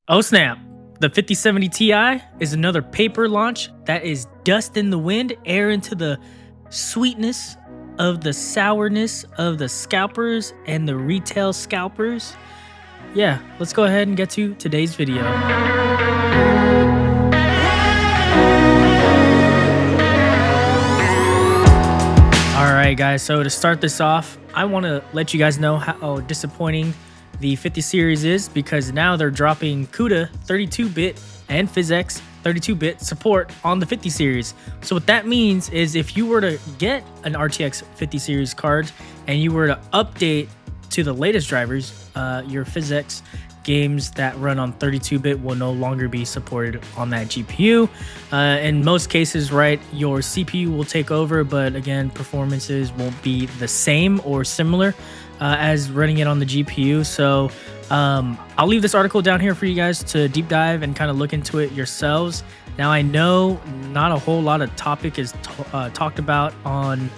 Oh snap! The 5070 Ti is another paper launch that is dust in the wind, air into the sweetness of the sourness of the scalpers and the retail scalpers. Yeah, let's go ahead and get to today's video. Alright guys, so to start this off, I want to let you guys know how disappointing the 50 series is, because now they're dropping CUDA 32-bit and PhysX 32-bit support on the 50 series. So what that means is if you were to get an RTX 50 series card and you were to update to the latest drivers, your PhysX games that run on 32-bit will no longer be supported on that GPU. In most cases, right, your CPU will take over, but again, performances won't be the same or similar as running it on the GPU. So I'll leave this article down here for you guys to deep dive and kind of look into it yourselves. Now, I know not a whole lot of topic is talked about on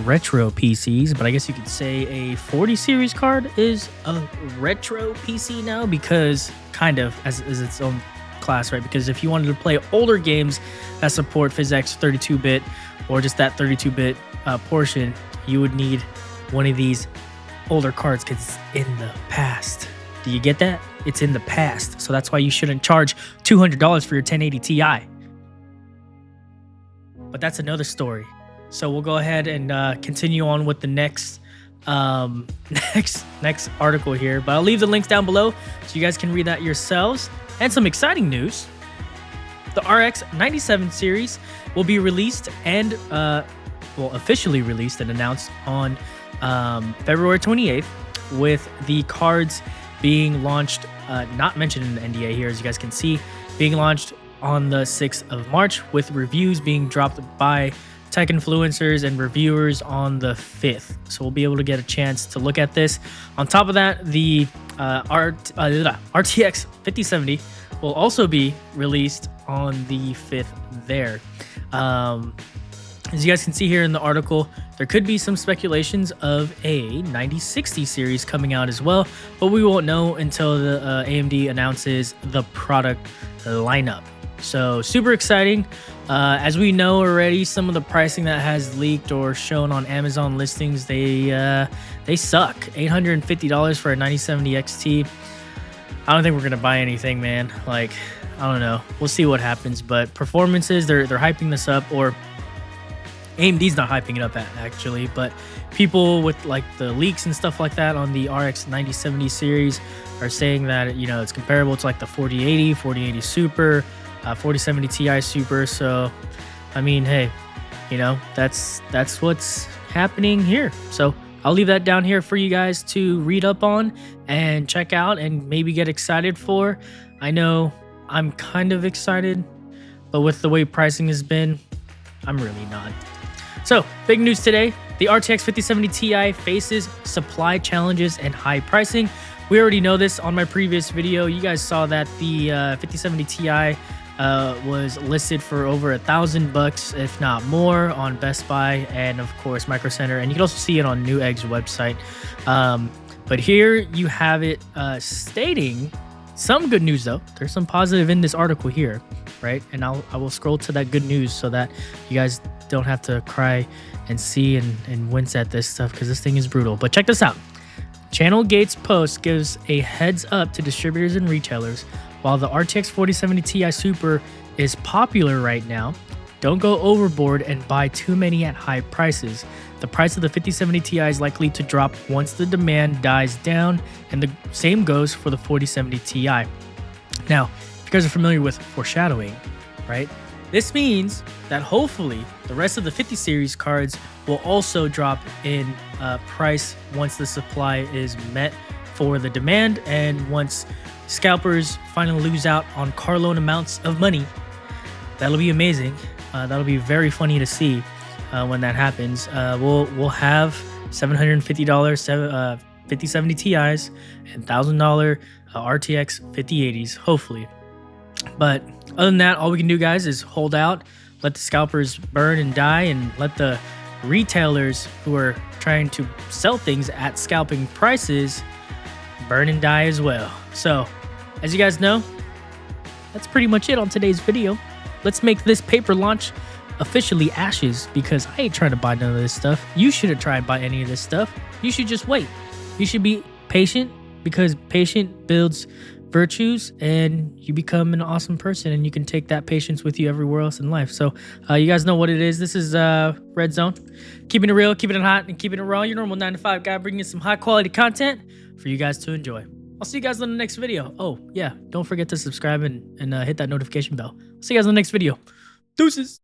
retro PCs, but I guess you could say a 40 series card is a retro PC now, because kind of as its own class, right? Because if you wanted to play older games that support PhysX 32-bit or just that 32-bit portion, you would need one of these older cards because it's in the past. Do you get that? It's in the past. So that's why you shouldn't charge $200 for your 1080 Ti. But that's another story. So we'll go ahead and continue on with the next next article here. But I'll leave the links down below so you guys can read that yourselves. And some exciting news. The RX 97 series will be released and officially released and announced on February 28th, with the cards being launched, not mentioned in the NDA here, as you guys can see, being launched on the 6th of March, with reviews being dropped by tech influencers and reviewers on the 5th. So we'll be able to get a chance to look at this. On top of that, the RTX 5070 will also be released on the 5th there. As you guys can see here in the article, there could be some speculations of a 9060 series coming out as well, but we won't know until the AMD announces the product lineup. So super exciting. As we know already, some of the pricing that has leaked or shown on Amazon listings, they suck. $850 for a 9070 XT. I don't think we're gonna buy anything, man. Like, I don't know. We'll see what happens. But performances, they're hyping this up, or AMD's not hyping it up actually, but people with like the leaks and stuff like that on the RX 9070 series are saying that, you know, it's comparable to like the 4080, 4080 Super, 4070 Ti Super. So, I mean, hey, you know, that's what's happening here. So I'll leave that down here for you guys to read up on and check out and maybe get excited for. I know I'm kind of excited, but with the way pricing has been, I'm really not. So, big news today, the RTX 5070 Ti faces supply challenges and high pricing. We already know this on my previous video. You guys saw that the 5070 Ti was listed for over $1,000, if not more, on Best Buy and of course Micro Center, and you can also see it on Newegg's website. But here you have it stating some good news though. There's some positive in this article here, right? And I will scroll to that good news so that you guys don't have to cry and see and wince at this stuff, because this thing is brutal. But check this out. Channel Gates post gives a heads up to distributors and retailers. While the RTX 4070 Ti Super is popular right now, don't go overboard and buy too many at high prices. The price of the 5070 Ti is likely to drop once the demand dies down, and the same goes for the 4070 Ti. Now, if you guys are familiar with foreshadowing, right? This means that hopefully the rest of the 50 series cards will also drop in price once the supply is met for the demand, and once scalpers finally lose out on carload amounts of money. That'll be amazing. That'll be very funny to see when that happens. We'll have $750 5070 Ti's and $1,000 RTX 5080s, hopefully. But other than that, all we can do, guys, is hold out, let the scalpers burn and die, and let the retailers who are trying to sell things at scalping prices burn and die as well. So as you guys know, that's pretty much it on today's video. Let's make this paper launch officially ashes, because I ain't trying to buy none of this stuff. You shouldn't try and buy any of this stuff. You should just wait. You should be patient, because patient builds virtues and you become an awesome person, and you can take that patience with you everywhere else in life. So you guys know what it is. This is Red Zone, keeping it real, keeping it hot, and keeping it raw. Your normal 9 to 5 guy, bringing you some high quality content for you guys to enjoy. I'll see you guys on the next video. Oh yeah, don't forget to subscribe and hit that notification bell. See you guys on the next video. Deuces.